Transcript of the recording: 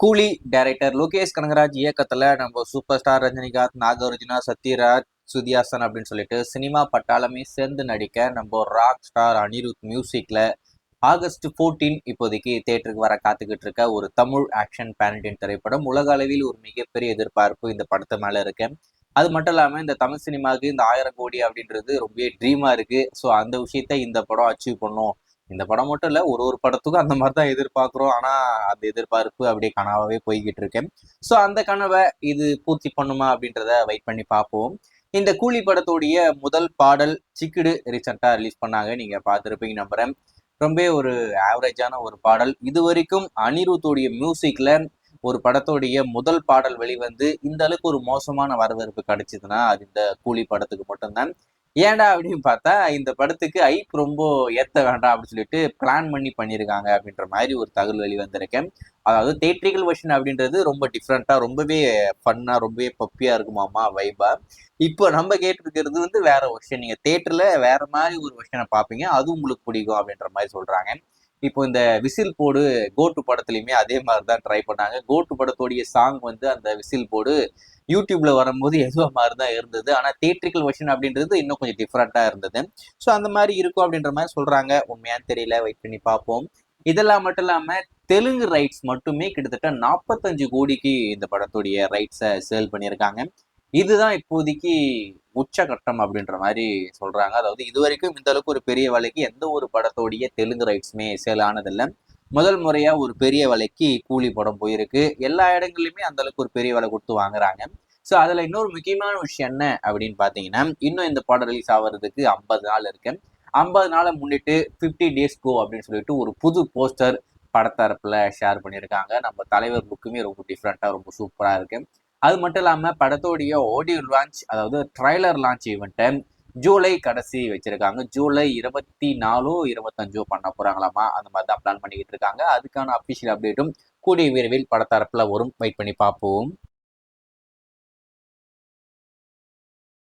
கூலி டைரக்டர் லோகேஷ் கனகராஜ் இயக்கத்துல நம்ம சூப்பர் ஸ்டார் ரஜினிகாந்த், நாகார்ஜுனா, சத்யராஜ், சுதிஹாசன் அப்படின்னு சொல்லிட்டு சினிமா பட்டாளமே சேர்ந்து நடிக்க நம்ம ராக் ஸ்டார் அனிருத் மியூசிக்ல ஆகஸ்ட் 14 இப்போதைக்கு தியேட்டருக்கு வர காத்துக்கிட்டு இருக்க ஒரு தமிழ் ஆக்ஷன் பேன் திரைப்படம். உலக அளவில் ஒரு மிகப்பெரிய எதிர்பார்ப்பு இந்த படத்து மேல இருக்கு. அது மட்டும் இல்லாம இந்த தமிழ் சினிமாவுக்கு இந்த 1000 கோடி அப்படின்றது ரொம்ப ட்ரீமா இருக்கு. ஸோ அந்த விஷயத்த இந்த படம் அச்சீவ் பண்ணும். இந்த படம் மட்டும் இல்ல, ஒரு ஒரு படத்துக்கும் அந்த மாதிரி தான் எதிர்பார்க்கிறோம். ஆனா அந்த எதிர்பார்ப்பு அப்படியே கனவாவே போய்கிட்டு இருக்கேன். ஸோ அந்த கனவை இது பூர்த்தி பண்ணுமா அப்படின்றத வெயிட் பண்ணி பார்ப்போம். இந்த கூலி படத்துடைய முதல் பாடல் சிக்குடு ரீசெண்டா ரிலீஸ் பண்ணாங்க. நீங்க பார்த்துருப்பீங்க நம்புறேன். ரொம்ப ஒரு ஆவரேஜான ஒரு பாடல். இது வரைக்கும் அனிருத்துடைய மியூசிக்ல ஒரு படத்துடைய முதல் பாடல் வெளிவந்து இந்த அளவுக்கு ஒரு மோசமான வரவேற்பு கிடைச்சதுன்னா அது இந்த கூலி படத்துக்கு மட்டும்தான். ஏன்டா அப்படின்னு பார்த்தா இந்த படத்துக்கு ஐப் ரொம்ப ஏத்த வேண்டாம் அப்படின்னு சொல்லிட்டு பிளான் பண்ணி பண்ணியிருக்காங்க அப்படின்ற மாதிரி ஒரு தகவல் வெளிவந்திருக்கேன். அதாவது தியேட்ரிக்கல் வெர்ஷன் அப்படின்றது ரொம்ப டிஃப்ரெண்டா, ரொம்பவே ஃபன்னா, ரொம்பவே பப்பியா இருக்குமாமா வைபா. இப்போ நம்ம கேட்டிருக்கிறது வேற வெர்ஷன். நீங்க தியேட்டர்ல வேற மாதிரி ஒரு வெர்ஷனை பார்ப்பீங்க, அது உங்களுக்கு பிடிக்கும் அப்படின்ற மாதிரி சொல்றாங்க. இப்போ இந்த விசில் போடு கோட்டு படத்துலையுமே அதே மாதிரி தான் ட்ரை பண்ணாங்க. கோட்டு படத்துடைய சாங் அந்த விசில் போடு யூடியூப்ல வரும்போது எதுவா மாதிரி தான் இருந்தது. ஆனா தியேட்ரிக்கல் வெர்ஷன் அப்படின்றது இன்னும் கொஞ்சம் டிஃப்ரெண்டா இருந்தது. ஸோ அந்த மாதிரி இருக்கும் அப்படின்ற மாதிரி சொல்றாங்க. உண்மையான்னு தெரியல, வெயிட் பண்ணி பார்ப்போம். இதெல்லாம் மட்டும் இல்லாம தெலுங்கு ரைட்ஸ் மட்டுமே கிட்டத்தட்ட 45 கோடிக்கு இந்த படத்துடைய ரைட்ஸை சேல் பண்ணியிருக்காங்க. இதுதான் இப்போதைக்கு உச்சகட்டம் அப்படின்ற மாதிரி சொல்றாங்க. அதாவது இதுவரைக்கும் இந்த அளவுக்கு ஒரு பெரிய விலைக்கு எந்த ஒரு படத்தோடைய தெலுங்கு ரைட்ஸுமே சேல் ஆனதில்லை. முதல் முறையா ஒரு பெரிய விலைக்கு கூலி படம் போயிருக்கு. எல்லா இடங்கள்லயுமே அந்த அளவுக்கு ஒரு பெரிய விலை கொடுத்து வாங்குறாங்க. ஸோ அதுல இன்னொரு முக்கியமான விஷயம் என்ன அப்படின்னு பாத்தீங்கன்னா, இன்னும் இந்த படம் ரிலீஸ் ஆகிறதுக்கு 50 நாள் இருக்கு. 50 நாளை முன்னிட்டு 50 டேஸ் கோ அப்படின்னு சொல்லிட்டு ஒரு புது போஸ்டர் படத்தரப்புல ஷேர் பண்ணியிருக்காங்க. நம்ம தலைவர் லுக்குமே ரொம்ப டிஃப்ரெண்டா, ரொம்ப சூப்பரா இருக்கு. அது மட்டும் இல்லாம படத்தோடைய ஆடியோ லான்ச், அதாவது ட்ரைலர் லான்ச் ஈவெண்ட்டை ஜூலை கடைசி வச்சிருக்காங்க. ஜூலை 24 25 பண்ண போறாங்களாமா. அந்த மாதிரி தான் பிளான் பண்ணிக்கிட்டு இருக்காங்க. அதுக்கான அபிஷியல் அப்டேட்டும் கூடிய விரைவில் படத்தரப்புல வரும். வெயிட் பண்ணி பார்ப்போம்.